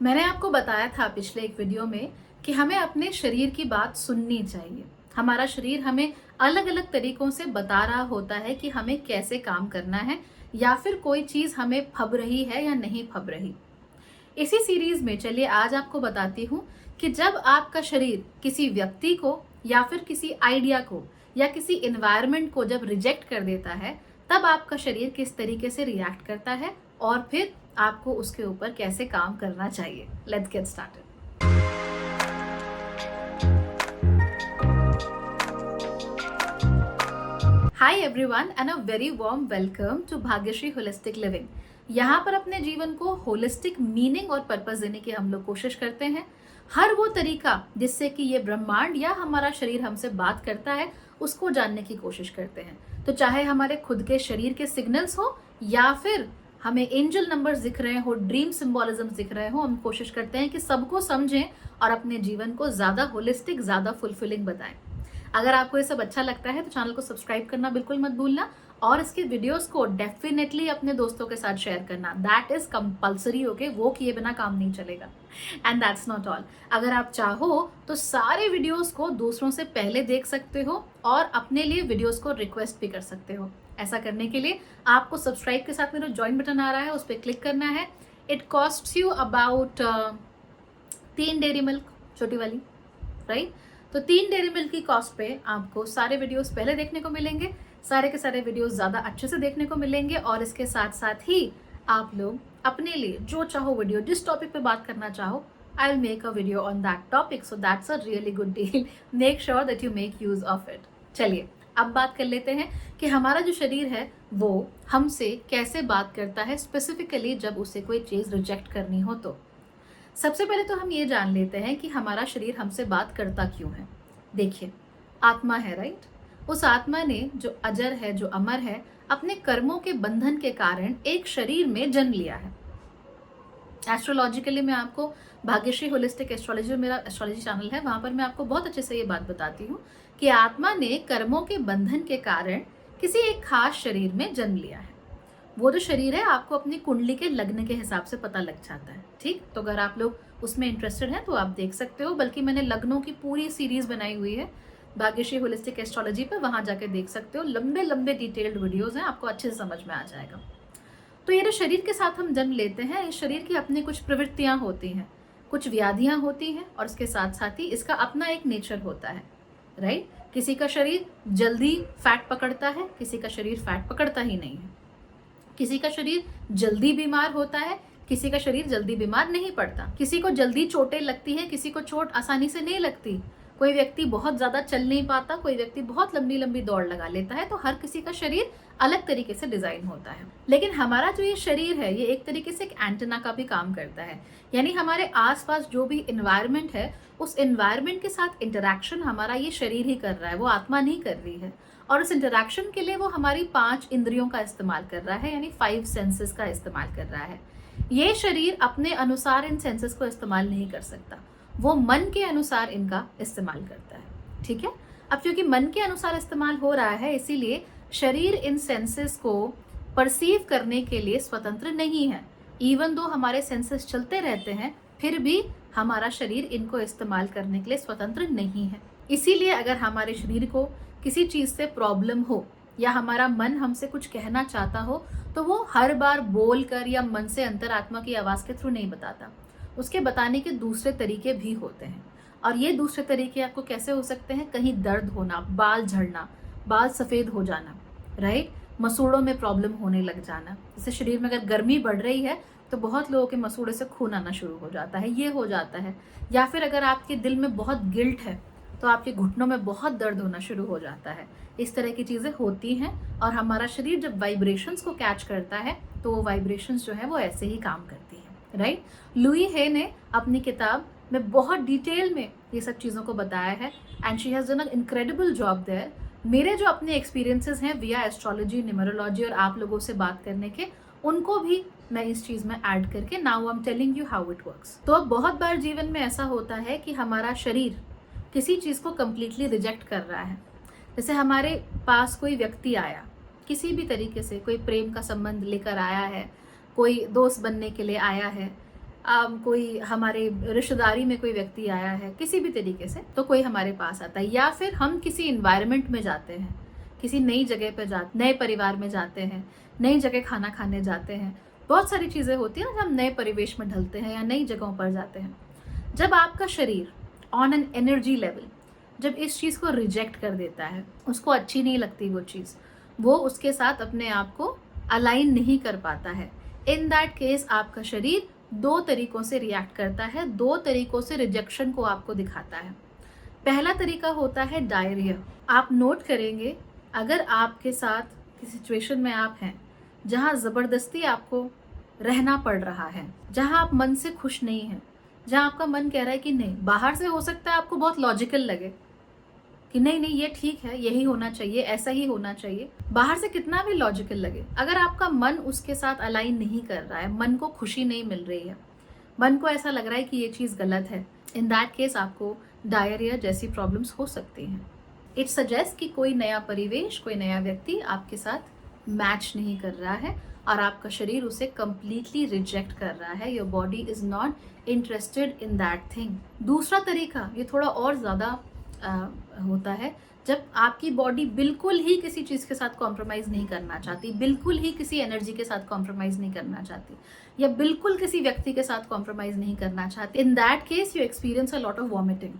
मैंने आपको बताया था पिछले एक वीडियो में कि हमें अपने शरीर की बात सुननी चाहिए। हमारा शरीर हमें अलग अलग तरीकों से बता रहा होता है कि हमें कैसे काम करना है या फिर कोई चीज हमें फब रही है या नहीं फब रही। इसी सीरीज में चलिए आज आपको बताती हूँ कि जब आपका शरीर किसी व्यक्ति को या फिर किसी आइडिया को या किसी एनवायरनमेंट को जब रिजेक्ट कर देता है, तब आपका शरीर किस तरीके से रिएक्ट करता है और फिर आपको उसके ऊपर कैसे काम करना चाहिए। Let's get started. Hi everyone and a very warm welcome to Bhagyashree holistic living. यहाँ पर अपने जीवन को होलिस्टिक मीनिंग और पर्पस देने की हम लोग कोशिश करते हैं। हर वो तरीका जिससे कि ये ब्रह्मांड या हमारा शरीर हमसे बात करता है उसको जानने की कोशिश करते हैं। तो चाहे हमारे खुद के शरीर के सिग्नल्स हो या फिर हमें एंजल नंबर्स दिख रहे हो, ड्रीम सिंबोलिज्म दिख रहे हो, हम कोशिश करते हैं कि सबको समझें और अपने जीवन को ज्यादा होलिस्टिक, ज्यादा फुलफिलिंग बताएं। अगर आपको ये सब अच्छा लगता है तो चैनल को सब्सक्राइब करना बिल्कुल मत भूलना और इसके वीडियोस को डेफिनेटली अपने दोस्तों के साथ शेयर करना। That is compulsory, okay? वो किए बिना काम नहीं चलेगा। एंड दैट्स नॉट ऑल, अगर आप चाहो तो सारे वीडियोस को दूसरों से पहले देख सकते हो और अपने लिए वीडियोस को रिक्वेस्ट भी कर सकते हो। ऐसा करने के लिए आपको सब्सक्राइब के साथ में जो ज्वाइन बटन आ रहा है उस पर क्लिक करना है। It cost you about 3 dairy milk, छोटी वाली, राइट? तो 3 डेयरी मिल्क की कॉस्ट पे आपको सारे वीडियोस पहले देखने को मिलेंगे, सारे के सारे वीडियोस ज्यादा अच्छे से देखने को मिलेंगे और इसके साथ साथ ही आप लोग अपने लिए जो चाहो वीडियो, जिस टॉपिक पे बात करना चाहो, I will make a video on that topic. So that's a really good deal. Make sure that you make use of it. चलिए अब बात कर लेते हैं कि हमारा जो शरीर है वो हमसे कैसे बात करता है, स्पेसिफिकली जब उसे कोई चीज रिजेक्ट करनी हो। तो सबसे पहले तो हम ये जान लेते हैं कि हमारा शरीर हमसे बात करता क्यों है। देखिए, आत्मा है, राइट? उस आत्मा ने जो अजर है, जो अमर है, अपने कर्मों के बंधन के कारण एक शरीर में जन्म लिया है। एस्ट्रोलॉजिकली मैं आपको भाग्यश्री होलिस्टिक एस्ट्रोलॉजी, मेरा एस्ट्रोलॉजी चैनल है, वहां पर मैं आपको बहुत अच्छे से ये बात बताती हूँ कि आत्मा ने कर्मों के बंधन के कारण किसी एक खास शरीर में जन्म लिया है। वो जो शरीर है आपको अपनी कुंडली के लग्न के हिसाब से पता लग जाता है, ठीक? तो अगर आप लोग उसमें इंटरेस्टेड हैं तो आप देख सकते हो, बल्कि मैंने लग्नों की पूरी सीरीज बनाई हुई है भाग्यश्री होलिस्टिक एस्ट्रोलॉजी पर, वहां जाकर देख सकते हो। लंबे लंबे डिटेल्ड वीडियोस हैं, आपको अच्छे से समझ में आ जाएगा। तो ये जो शरीर के साथ हम जन्म लेते हैं, इस शरीर की अपनी कुछ प्रवृत्तियां होती हैं, कुछ व्याधियां होती हैं और इसके साथ साथ ही इसका अपना एक नेचर होता है, राइट? किसी का शरीर जल्दी फैट पकड़ता है, किसी का शरीर फैट पकड़ता ही नहीं है। किसी का शरीर जल्दी बीमार होता है, किसी का शरीर जल्दी बीमार नहीं पड़ता। किसी को जल्दी चोटें लगती है, किसी को चोट आसानी से नहीं लगती। कोई व्यक्ति बहुत ज्यादा चल नहीं पाता, कोई व्यक्ति बहुत लंबी लंबी दौड़ लगा लेता है। तो हर किसी का शरीर अलग तरीके से डिजाइन होता है। लेकिन हमारा जो ये शरीर है, ये एक तरीके से एक एंटेना का भी काम करता है। यानी हमारे आसपास जो भी एनवायरनमेंट है, उस एनवायरनमेंट के साथ इंटरेक्शन हमारा ये शरीर ही कर रहा है, वो आत्मा नहीं कर रही है। और उस इंटरेक्शन के लिए वो हमारी 5 इंद्रियों का इस्तेमाल कर रहा है, यानी 5 सेंसेस का इस्तेमाल कर रहा है। ये शरीर अपने अनुसार इन सेंसेस को इस्तेमाल नहीं कर सकता, वो मन के अनुसार इनका इस्तेमाल करता है, ठीक है? अब क्योंकि मन के अनुसार इस्तेमाल हो रहा है, इसीलिए शरीर इन सेंसेस को परसीव करने के लिए स्वतंत्र नहीं है। इवन दो हमारे सेंसेस चलते रहते हैं, फिर भी हमारा शरीर इनको इस्तेमाल करने के लिए स्वतंत्र नहीं है। इसीलिए अगर हमारे शरीर को किसी चीज से प्रॉब्लम हो या हमारा मन हमसे कुछ कहना चाहता हो, तो वो हर बार बोलकर या मन से अंतरात्मा की आवाज के थ्रू नहीं बताता। उसके बताने के दूसरे तरीके भी होते हैं। और ये दूसरे तरीके आपको कैसे हो सकते हैं? कहीं दर्द होना, बाल झड़ना, बाल सफेद हो जाना, राइट? मसूड़ों में प्रॉब्लम होने लग जाना। जैसे शरीर में अगर गर्मी बढ़ रही है तो बहुत लोगों के मसूड़े से खून आना शुरू हो जाता है, ये हो जाता है। या फिर अगर आपके दिल में बहुत गिल्ट है तो आपके घुटनों में बहुत दर्द होना शुरू हो जाता है। इस तरह की चीजें होती हैं और हमारा शरीर जब वाइब्रेशंस को कैच करता है तो वो वाइब्रेशंस जो है वो ऐसे ही काम करती है, राइट? लुई हे ने अपनी किताब में बहुत डिटेल में ये सब चीजों को बताया है and she has done an incredible job there. मेरे जो अपने एक्सपीरियंसेस हैं विया एस्ट्रोलॉजी, न्यूमरोलॉजी और आप लोगों से बात करने के, उनको भी मैं इस चीज में ऐड करके now I am telling you how it works. तो अब बहुत बार जीवन में ऐसा होता है कि हमारा शरीर किसी चीज को कंप्लीटली रिजेक्ट कर रहा है। जैसे हमारे पास कोई व्यक्ति आया, किसी भी तरीके से कोई प्रेम का संबंध लेकर आया है, कोई दोस्त बनने के लिए आया है, कोई हमारे रिश्तेदारी में कोई व्यक्ति आया है किसी भी तरीके से, तो कोई हमारे पास आता है, या फिर हम किसी इन्वायरमेंट में जाते हैं, किसी नई जगह पे जाते, नए परिवार में जाते हैं, नई जगह खाना खाने जाते हैं, बहुत सारी चीज़ें होती हैं ना जब हम नए परिवेश में ढलते हैं या नई जगहों पर जाते हैं। जब आपका शरीर ऑन एन एनर्जी लेवल जब इस चीज़ को रिजेक्ट कर देता है, उसको अच्छी नहीं लगती वो चीज़, वो उसके साथ अपने आप को अलाइन नहीं कर पाता है, इन दैट केस आपका शरीर दो तरीकों से रिएक्ट करता है, दो तरीकों से रिजेक्शन को आपको दिखाता है। पहला तरीका होता है डायरिया। आप नोट करेंगे, अगर आपके साथ किसी सिचुएशन में आप हैं जहाँ ज़बरदस्ती आपको रहना पड़ रहा है, जहाँ आप मन से खुश नहीं हैं, जहाँ आपका मन कह रहा है कि नहीं, बाहर से हो सकता है आपको बहुत लॉजिकल लगे कि नहीं नहीं ये ठीक है, यही होना चाहिए, ऐसा ही होना चाहिए, बाहर से कितना भी लॉजिकल लगे, अगर आपका मन उसके साथ अलाइन नहीं कर रहा है, मन को खुशी नहीं मिल रही है, मन को ऐसा लग रहा है कि ये चीज़ गलत है, इन दैट केस आपको डायरिया जैसी प्रॉब्लम्स हो सकती हैं। इट सजेस्ट कि कोई नया परिवेश, कोई नया व्यक्ति आपके साथ मैच नहीं कर रहा है और आपका शरीर उसे कंप्लीटली रिजेक्ट कर रहा है। Your body is not interested in that thing. दूसरा तरीका ये थोड़ा और ज़्यादा होता है, जब आपकी बॉडी बिल्कुल ही किसी चीज़ के साथ कॉम्प्रोमाइज़ नहीं करना चाहती, बिल्कुल ही किसी एनर्जी के साथ कॉम्प्रोमाइज़ नहीं करना चाहती, या बिल्कुल किसी व्यक्ति के साथ कॉम्प्रोमाइज़ नहीं करना चाहती। In that case you experience a lot of vomiting.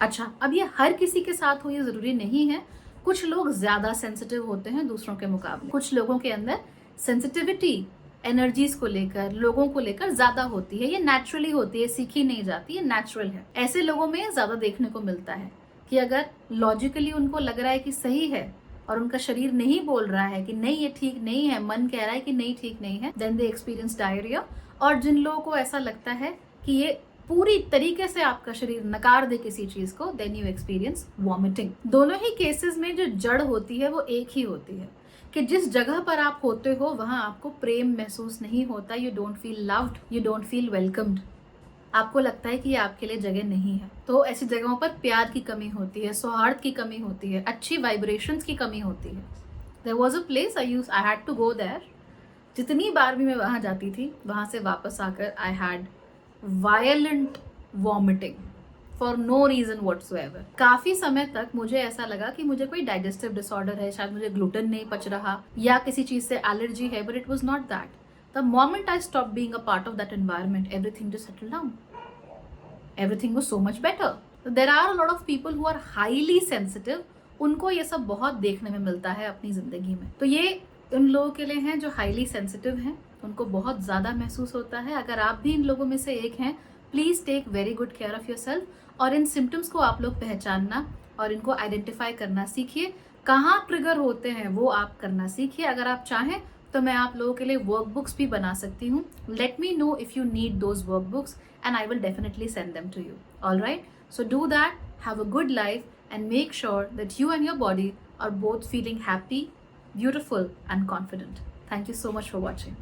अच्छा, अब ये हर किसी के साथ हो ये ज़रूरी नहीं है। कुछ लोग ज़्यादा सेंसिटिव होते हैं दूसरों के मुकाबले। कुछ लोगों के अंदर सेंसिटिविटी एनर्जीज को लेकर, लोगों को लेकर ज़्यादा होती है। ये नेचुरली होती है, सीखी नहीं जाती, ये नेचुरल है। ऐसे लोगों में ज़्यादा देखने को मिलता है कि अगर लॉजिकली उनको लग रहा है कि सही है और उनका शरीर नहीं बोल रहा है कि नहीं ये ठीक नहीं है, मन कह रहा है कि नहीं ठीक नहीं है, देन दे एक्सपीरियंस डायरिया। और जिन लोगों को ऐसा लगता है कि ये पूरी तरीके से आपका शरीर नकार दे किसी चीज को, देन यू एक्सपीरियंस वॉमिटिंग। दोनों ही केसेस में जो जड़ होती है वो एक ही होती है कि जिस जगह पर आप होते हो वहां आपको प्रेम महसूस नहीं होता, you don't feel loved, you don't feel welcomed. आपको लगता है कि ये आपके लिए जगह नहीं है। तो ऐसी जगहों पर प्यार की कमी होती है, सौहार्द की कमी होती है, अच्छी वाइब्रेशंस की कमी होती है। There was a place I had to go there. जितनी बार भी मैं वहां जाती थी, वहां से वापस आकर I had violent vomiting for no reason whatsoever. काफी समय तक मुझे ऐसा लगा कि मुझे कोई डाइजेस्टिव डिसऑर्डर है, शायद मुझे ग्लूटेन नहीं पच रहा या किसी चीज से एलर्जी है, but it was not that. The moment I stopped being a part of that environment, everything just settled down. Everything was so much better. So there are a lot of people who are highly sensitive. उनको ये सब बहुत देखने में मिलता है अपनी जिंदगी में। तो ये उन लोगों के लिए हैं जो हाईली सेंसिटिव हैं, उनको बहुत ज़्यादा महसूस होता है। अगर आप भी इन लोगों में से एक हैं, please take very good care of yourself और इन सिम्टम्स को आप लोग पहचानना और इनको आइडेंटिफाई करना सीखिए। कहाँ ट्रिगर होते हैं वो आप करना सीखिए। अगर आप चाहें तो मैं आप लोगों के लिए वर्कबुक्स भी बना सकती हूँ। Let me know if you need those workbooks and I will definitely send them to you. All right, so do that, have a good life and make sure that you and your body are both feeling happy, beautiful and confident. Thank you so much for watching.